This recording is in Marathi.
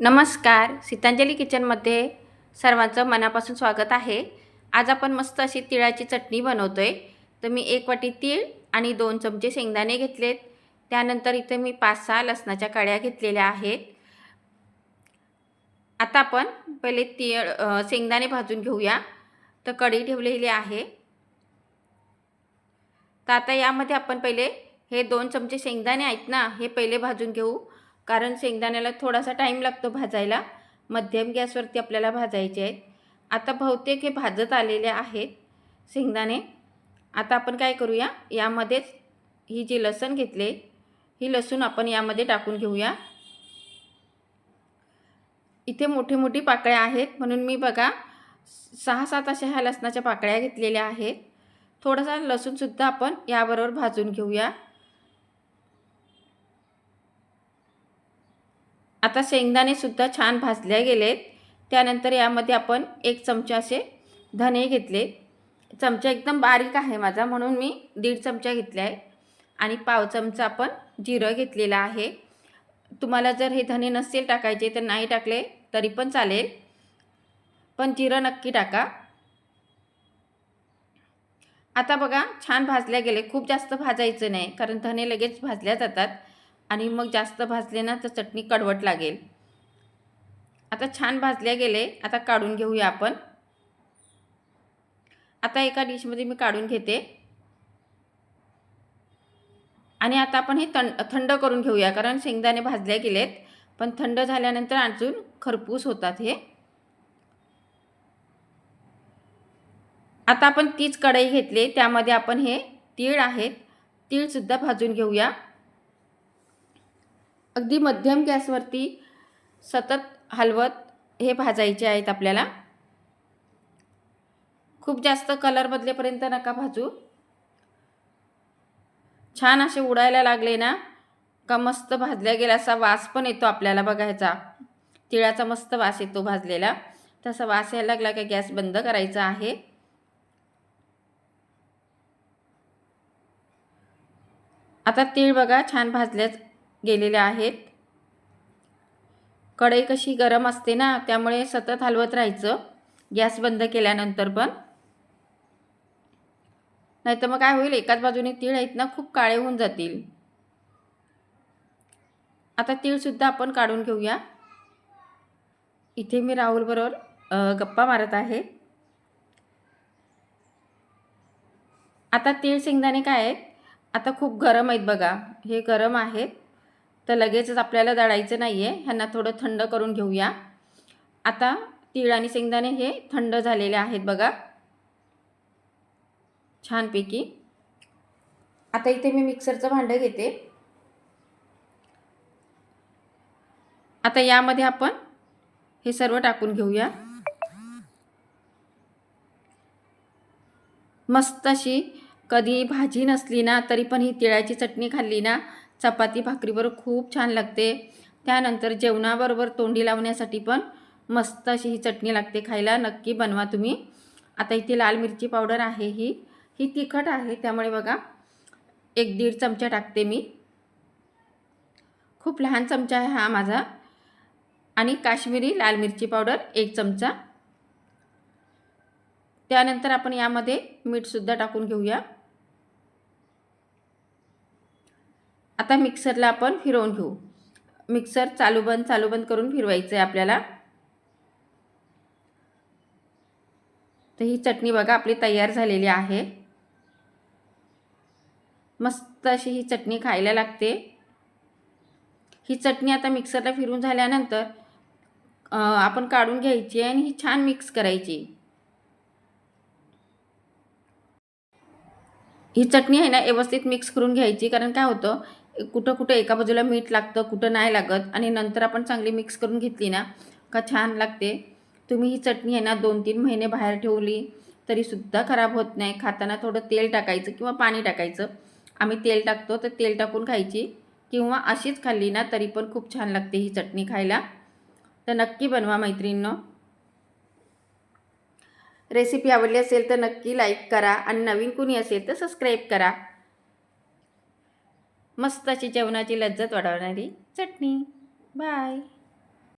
नमस्कार, सीतांजली किचनमध्ये सर्वांचं मनापासून स्वागत आहे। आज आपण मस्त अशी तिळाची चटणी बनवतोय। तर मी 1 वाटी तीळ आणि 2 चमचे शेंगदाणे घेतलेत। त्यानंतर इथे मी 5-6 लसणाच्या कळ्या घेतलेल्या आहेत। आता आपण पहिले शेंगदाणे भाजून घेऊया। तर कढई ठेवलेली आहे। तर आता यामध्ये आपण पहिले हे 2 चमचे शेंगदाणे आहेत ना, हे पहिले भाजून घेऊ, कारण शेंगदाण्याला थोडासा टाइम लागतो भाजायला। मध्यम गॅसवरती आपल्याला भाजायचे आहेत। आता बहुतेक हे भाजत आलेले आहेत शेंगदाणे। आता आपण काय करूया, यामध्येच ही जी लसूण घेतले, ही लसूण आपण यामध्ये टाकून घेऊया। इथे मोठी मोठी पाकळ्या आहेत, म्हणून मी बघा 6-7 अशा ह्या लसणाच्या पाकळ्या घेतलेल्या आहेत। थोडासा लसूण सुद्धा आपण याबरोबर भाजून घेऊया। आता शेंगदाणे सुद्धा छान भाजले गेलेत। त्यानंतर यामध्ये आपण 1 चमचा असे धने घेतले। चमचा एकदम बारीक आहे माझा, म्हणून मी 1.5 चमचा घेतला आहे। आणि पाव चमचा आपण जिरं घेतलेलं आहे। तुम्हाला जर हे धने नसेल टाकायचे तर नाही टाकले तरी पण चालेल, पण जिरं नक्की टाका। आता बघा छान भाजले गेले। खूप जास्त भाजायचं नाही, कारण धने लगेच भाजल्या जातात आणि मग जास्त भाजले ना तर चटणी कडवट लागेल। आता छान भाजले गेले। आता काढून घेऊया आपण। आता एका डिशमध्ये मी काढून घेते आणि आता आपण हे थंड करून घेऊया, कारण शेंगदाणे भाजले गेलेत, पण थंड झाल्यानंतर अजून खरपूस होतात हे। आता आपण तीच कढई घेतली, त्यामध्ये आपण हे तीळ आहेत, तीळ सुद्धा भाजून घेऊया। अगदी मध्यम गॅसवरती सतत हलवत हे भाजायचे आहेत आपल्याला। खूप जास्त कलर बदलेपर्यंत नका भाजू। छान असे उडायला लागले ना का मस्त भाजल्या गेला असा वास पण येतो आपल्याला बघायचा। तिळाचा मस्त वास येतो भाजलेला। तसा वास यायला लागला की गॅस बंद करायचा आहे। आता तीळ बघा छान भाजले गेलेले आहेत। कढई कशी गरम असते ना, त्यामुळे सतत हलवत राहायचं गॅस बंद केल्यानंतर पण, नाहीतर मग काय होईल, एकाच बाजूने तीळ आहेत ना खूप काळे होऊन जातील। आता तीळ सुद्धा आपण काढून घेऊया। इथे मी राहुल बरोबर गप्पा मारत आहे। आता तीळ शेंगदाणे काय आहेत, आता खूप गरम आहेत बघा, हे गरम आहेत, तर लगेचच आपल्याला दळायचं नाही आहे, ह्यांना थोडं थंड करून घेऊया। आता तीळ आणि शेंगदाणे हे थंड झालेले आहेत बघा छानपैकी। आता इथे मी मिक्सरचं भांडं घेते। आता यामध्ये आपण हे सर्व टाकून घेऊया। मस्त अशी कधी भाजी नसली ना तरी पण ही तिळाची चटणी खाल्ली ना चपाती भाकरीबरोबर खूप छान लागते। त्यानंतर जेवणाबरोबर तोंडी लावण्यासाठी पण मस्त अशी ही चटणी लागते खायला। नक्की बनवा तुम्ही। आता इथे लाल मिरची पावडर आहे, ही तिखट आहे, त्यामुळे बघा 1-1.5 चमचा टाकते मी। खूप लहान चमचा आहे हा माझा। आणि काश्मीरी लाल मिरची पावडर 1 चमचा। त्यानंतर आपण यामध्ये मीठ सुद्धा टाकून घेऊया। आता मिक्सरला आपण फिरवून घेऊ। मिक्सर चालू बंद करून फिरवायचं आहे आपल्याला। तर ही चटणी बघा आपली तयार झालेली आहे। मस्त अशी ही चटणी खायला लागते। ही चटणी आता मिक्सरला फिरून झाल्यानंतर आपण काढून घ्यायची आणि ही छान मिक्स करायची। ही चटणी आहे ना व्यवस्थित मिक्स करून घ्यायची, कारण काय होतं कुठं कुठं एका बाजूला मीठ लागतं, कुठं नाही लागत, आणि नंतर आपण चांगली मिक्स करून घेतली ना का छान लागते। तुम्ही ही चटणी आहे ना 2-3 महिने बाहेर ठेवली तरी सुद्धा खराब होत नाही। खाताना थोडं तेल टाकायचं किंवा पाणी टाकायचं। आम्ही तेल टाकतो, तर तेल टाकून खायची किंवा अशीच खाल्ली ना तरी पण खूप छान लागते ही चटणी खायला। तर नक्की बनवा मैत्रिणींनो। रेसिपी आवडली असेल तर नक्की लाईक करा आणि नवीन कोणी असेल तर सबस्क्राईब करा। मस्त अशी जेवणाची लज्जत वाढवणारी चटणी। बाय।